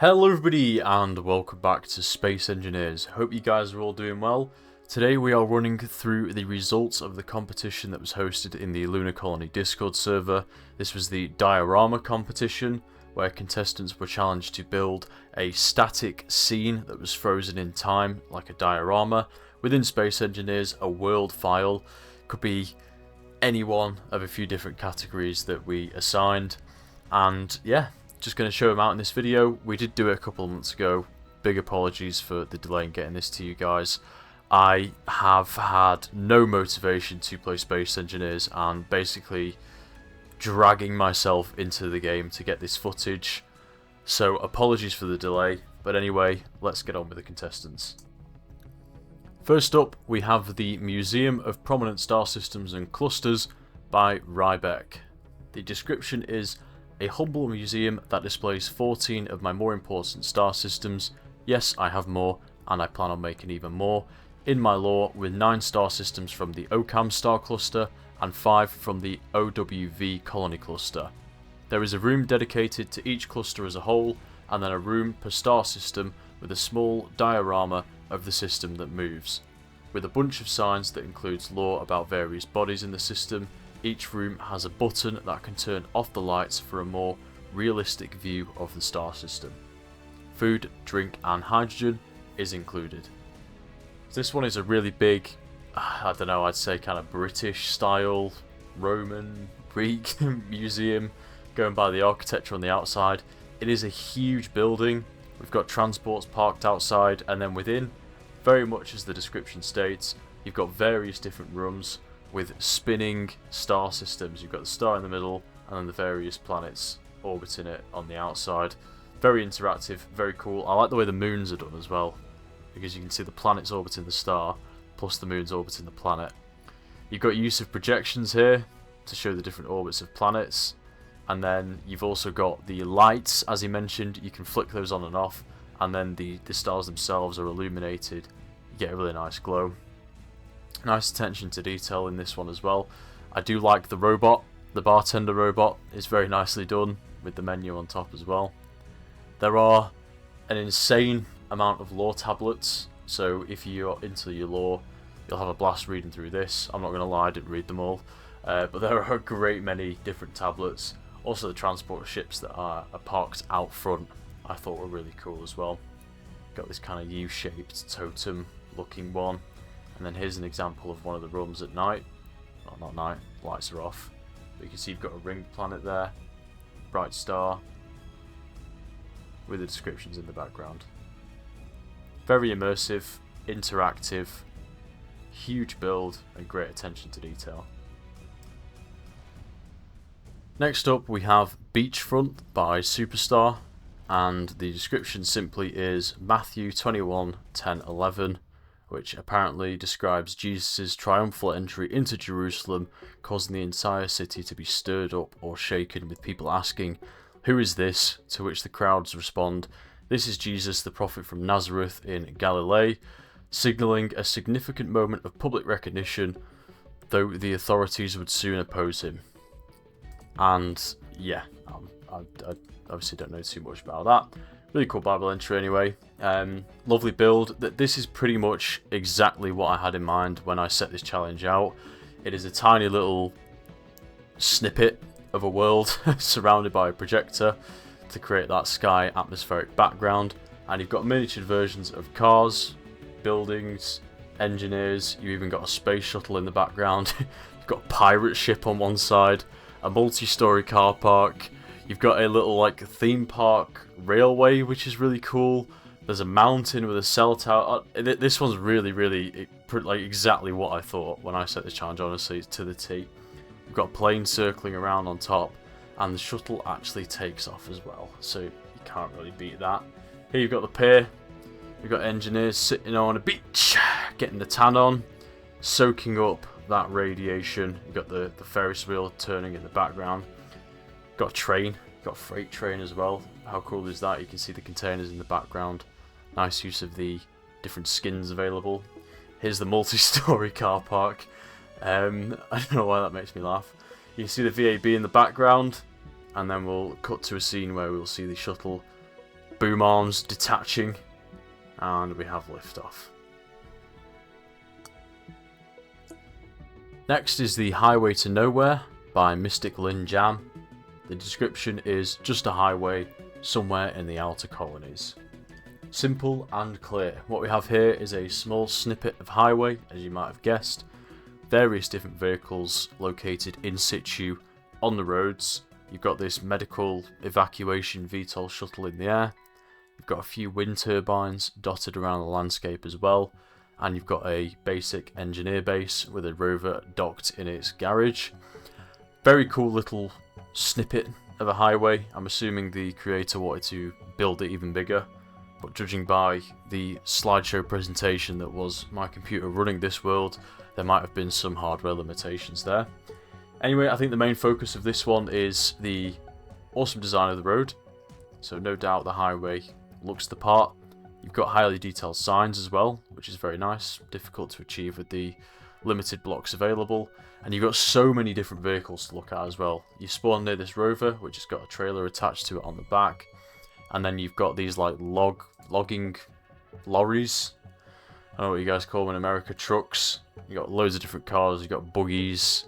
Hello everybody and welcome back to Space Engineers. Hope you guys are all doing well. Today we are running through the results of the competition that was hosted in the Lunar Colony Discord server. This was the Diorama competition, where contestants were challenged to build a static scene that was frozen in time, like a diorama. Within Space Engineers, a world file could be any one of a few different categories that we assigned. And yeah, just going to show them out in this video. We did do it a couple of months ago. Big apologies for the delay in getting this to you guys. I have had no motivation to play Space Engineers and basically dragging myself into the game to get this footage. So apologies for the delay, but anyway, let's get on with the contestants. First up, we have the Museum of Prominent Star Systems and Clusters by Rybeck. The description is: a humble museum that displays 14 of my more important star systems. Yes, I have more, and I plan on making even more. In my lore, with 9 star systems from the Occam star cluster and 5 from the OWV colony cluster. There is a room dedicated to each cluster as a whole, and then a room per star system with a small diorama of the system that moves. With a bunch of signs that includes lore about various bodies in the system. Each room has a button that can turn off the lights for a more realistic view of the star system. Food, drink and hydrogen is included. This one is a really big, I don't know, I'd say kind of British style, Roman, Greek museum, going by the architecture on the outside. It is a huge building. We've got transports parked outside, and then within, very much as the description states, you've got various different rooms with spinning star systems. You've got the star in the middle and then the various planets orbiting it on the outside. Very interactive, very cool. I like the way the moons are done as well, because you can see the planets orbiting the star plus the moons orbiting the planet. You've got use of projections here to show the different orbits of planets, and then you've also got the lights, as he mentioned. You can flick those on and off, and then the stars themselves are illuminated. You get a really nice glow. Nice attention to detail in this one as well. I do like the robot. The bartender robot is very nicely done with the menu on top as well. There are an insane amount of lore tablets, so if you're into your lore, you'll have a blast reading through this. I'm not going to lie, I didn't read them all, but there are a great many different tablets. Also the transport ships that are parked out front I thought were really cool as well. Got this kind of U-shaped totem looking one. And then here's an example of one of the rooms at night. Well, not night, lights are off. But you can see you've got a ringed planet there, bright star, with the descriptions in the background. Very immersive, interactive, huge build, and great attention to detail. Next up we have Beachfront by Superstar, and the description simply is Matthew 21:10-11. Which apparently describes Jesus' triumphal entry into Jerusalem, causing the entire city to be stirred up or shaken, with people asking, "Who is this?" To which the crowds respond, "This is Jesus, the prophet from Nazareth in Galilee," signalling a significant moment of public recognition, though the authorities would soon oppose him. And yeah, I obviously don't know too much about that. Really cool Bible entry anyway. Lovely build. This is pretty much exactly what I had in mind when I set this challenge out. It is a tiny little snippet of a world surrounded by a projector to create that sky atmospheric background. And you've got miniature versions of cars, buildings, engineers. You've even got a space shuttle in the background. You've got a pirate ship on one side, a multi-story car park. You've got a little like theme park railway, which is really cool. There's a mountain with a cell tower. This one's really like exactly what I thought when I set this challenge, honestly, to the T. You've got a plane circling around on top, and the shuttle actually takes off as well, so you can't really beat that. Here you've got the pier. You've got engineers sitting on a beach, getting the tan on, soaking up that radiation. You've got the Ferris wheel turning in the background. Got a train, got a freight train as well. How cool is that? You can see the containers in the background. Nice use of the different skins available. Here's the multi-story car park. I don't know why that makes me laugh. You can see the VAB in the background, and then we'll cut to a scene where we'll see the shuttle boom arms detaching, and we have liftoff. Next is the Highway to Nowhere by Mystic Lin Jam. The description is just a highway somewhere in the outer colonies. Simple and clear. What we have here is a small snippet of highway, as you might have guessed. Various different vehicles located in situ on the roads. You've got this medical evacuation VTOL shuttle in the air. You've got a few wind turbines dotted around the landscape as well. And you've got a basic engineer base with a rover docked in its garage. Very cool little snippet of a highway. I'm assuming the creator wanted to build it even bigger, but judging by the slideshow presentation that was my computer running this world, there might have been some hardware limitations there. Anyway, I think the main focus of this one is the awesome design of the road. So no doubt the highway looks the part. You've got highly detailed signs as well, which is very nice. Difficult to achieve with the limited blocks available. And you've got so many different vehicles to look at as well. You spawn near this rover, which has got a trailer attached to it on the back. And then you've got these like logging lorries. I don't know what you guys call them in America, trucks. You've got loads of different cars. You've got buggies,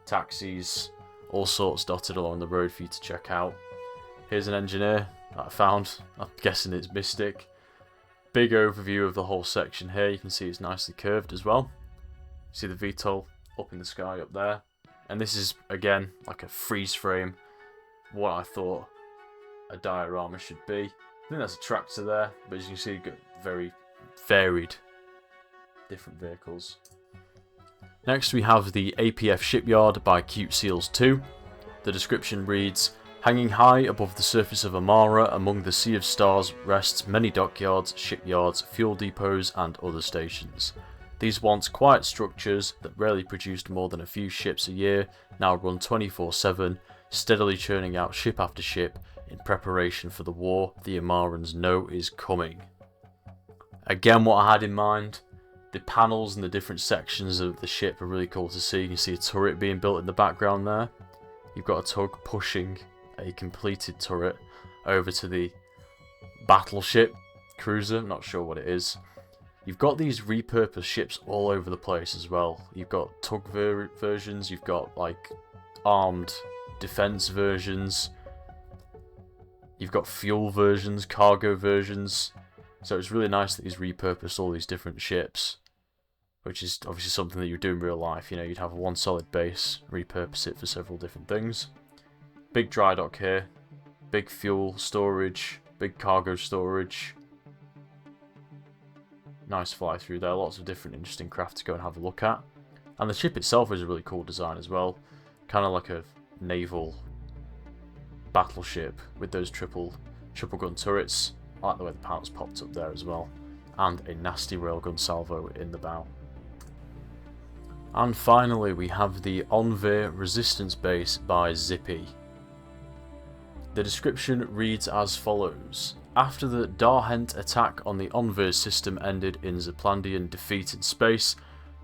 taxis, all sorts dotted along the road for you to check out. Here's an engineer that I found. I'm guessing it's Mystic. Big overview of the whole section here. You can see it's nicely curved as well. See the VTOL up in the sky up there. And this is, again, like a freeze frame. What I thought a diorama should be. I think that's a tractor there. But as you can see, you've got very varied different vehicles. Next we have the APF Shipyard by Cute Seals 2. The description reads, hanging high above the surface of Amara among the sea of stars rests many dockyards, shipyards, fuel depots and other stations. These once quiet structures that rarely produced more than a few ships a year now run 24/7, steadily churning out ship after ship in preparation for the war the Amarans know is coming. Again, what I had in mind, the panels and the different sections of the ship are really cool to see. You can see a turret being built in the background there. You've got a tug pushing a completed turret over to the battleship cruiser, not sure what it is. You've got these repurposed ships all over the place as well. You've got tug versions, you've got like armed defense versions, you've got fuel versions, cargo versions. So it's really nice that he's repurposed all these different ships, which is obviously something that you do in real life. You know, you'd have one solid base, repurpose it for several different things. Big dry dock here, big fuel storage, big cargo storage. Nice fly through there, lots of different interesting craft to go and have a look at. And the ship itself is a really cool design as well. Kind of like a naval battleship with those triple gun turrets. I like the way the panels popped up there as well. And a nasty railgun salvo in the bow. And finally we have the Enver Resistance Base by Zippy. The description reads as follows. After the Darhent attack on the Enver system ended in Zaplandian defeat in space,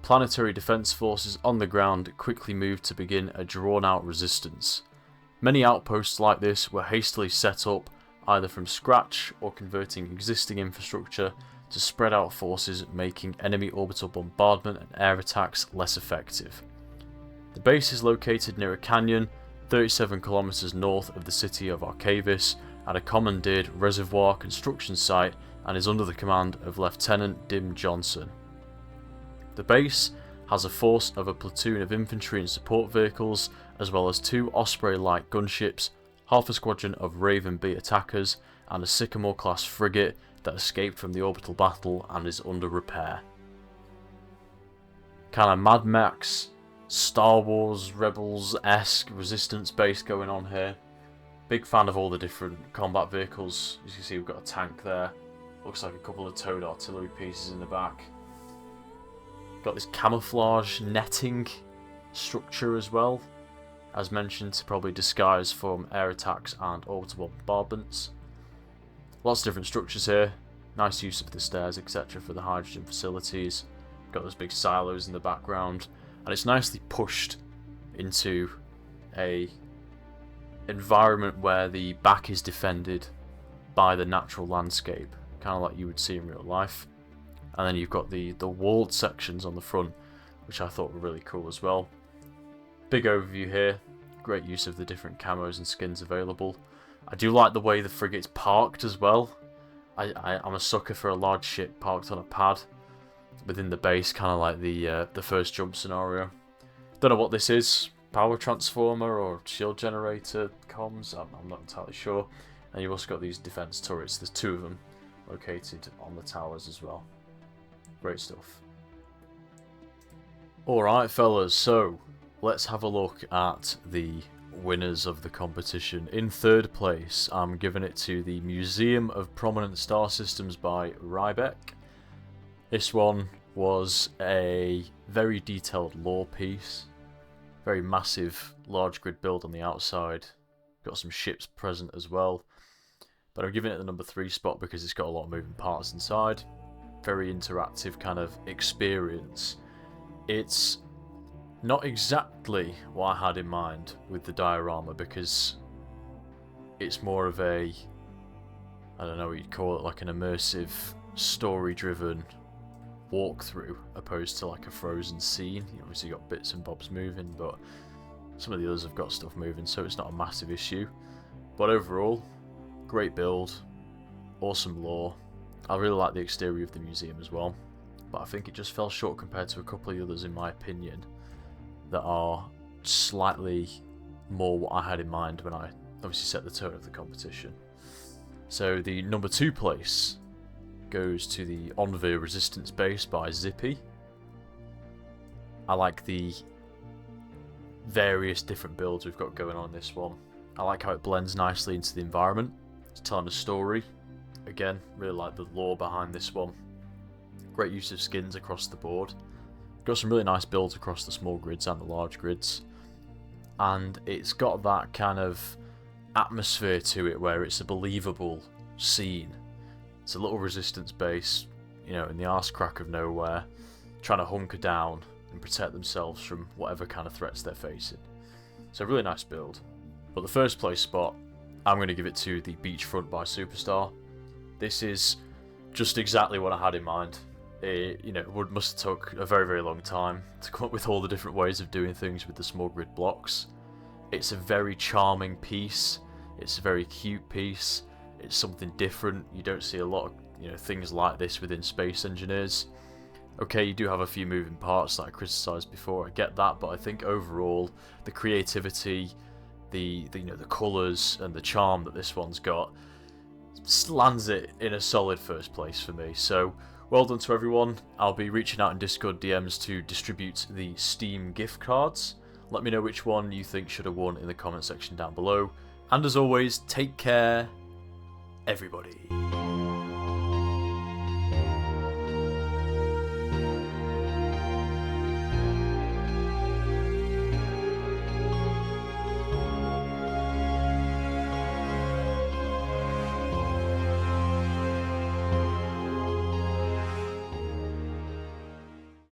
planetary defense forces on the ground quickly moved to begin a drawn-out resistance. Many outposts like this were hastily set up, either from scratch or converting existing infrastructure to spread out forces, making enemy orbital bombardment and air attacks less effective. The base is located near a canyon 37 kilometers north of the city of Arcavis at a commandeered reservoir construction site and is under the command of Lieutenant Dim Johnson. The base has a force of a platoon of infantry and support vehicles, as well as 2 Osprey-like gunships, half a squadron of Raven B attackers, and a Sycamore-class frigate that escaped from the orbital battle and is under repair. Kind of Mad Max, Star Wars, Rebels-esque resistance base going on here. Big fan of all the different combat vehicles. As you can see, we've got a tank there. Looks like a couple of towed artillery pieces in the back. Got this camouflage netting structure as well. As mentioned, to probably disguise from air attacks and orbital bombardments. Lots of different structures here. Nice use of the stairs, etc. for the hydrogen facilities. Got those big silos in the background. And it's nicely pushed into a environment where the back is defended by the natural landscape, kind of like you would see in real life. And then you've got the walled sections on the front, which I thought were really cool as well. Big overview here, great use of the different camos and skins available. I do like the way the frigate's parked as well. I'm a sucker for a large ship parked on a pad within the base, kind of like the first jump scenario. Don't know what this is, power transformer or shield generator comms, I'm not entirely sure. And you've also got these defense turrets, there's 2 of them located on the towers as well. Great stuff. Alright fellas, so let's have a look at the winners of the competition. In third place, I'm giving it to the Museum of Prominent Star Systems by Rybeck. This one was a very detailed lore piece. Very massive, large grid build on the outside. Got some ships present as well. But I'm giving it the number 3 spot because it's got a lot of moving parts inside. Very interactive kind of experience. It's not exactly what I had in mind with the diorama because it's more of a, I don't know what you'd call it, like an immersive, story-driven walkthrough opposed to like a frozen scene. You obviously got bits and bobs moving, but some of the others have got stuff moving, so it's not a massive issue. But overall, great build, awesome lore. I really like the exterior of the museum as well, but I think it just fell short compared to a couple of the others in my opinion that are slightly more what I had in mind when I obviously set the tone of the competition. So the number 2 place goes to the Envir Resistance Base by Zippy. I like the various different builds we've got going on in this one. I like how it blends nicely into the environment. It's telling a story. Again, really like the lore behind this one. Great use of skins across the board. Got some really nice builds across the small grids and the large grids. And it's got that kind of atmosphere to it where it's a believable scene. It's a little resistance base, you know, in the arse crack of nowhere, trying to hunker down and protect themselves from whatever kind of threats they're facing. So really nice build. But the first place spot, I'm going to give it to the Beachfront by Superstar. This is just exactly what I had in mind. It, you know, must have took a very, very long time to come up with all the different ways of doing things with the small grid blocks. It's a very charming piece. It's a very cute piece. It's something different. You don't see a lot of, you know, things like this within Space Engineers. Okay, you do have a few moving parts that I criticised before. I get that, but I think overall the creativity, the you know, the colours and the charm that this one's got lands it in a solid first place for me. So well done to everyone. I'll be reaching out in Discord DMs to distribute the Steam gift cards. Let me know which one you think should have won in the comment section down below. And as always, take care, everybody.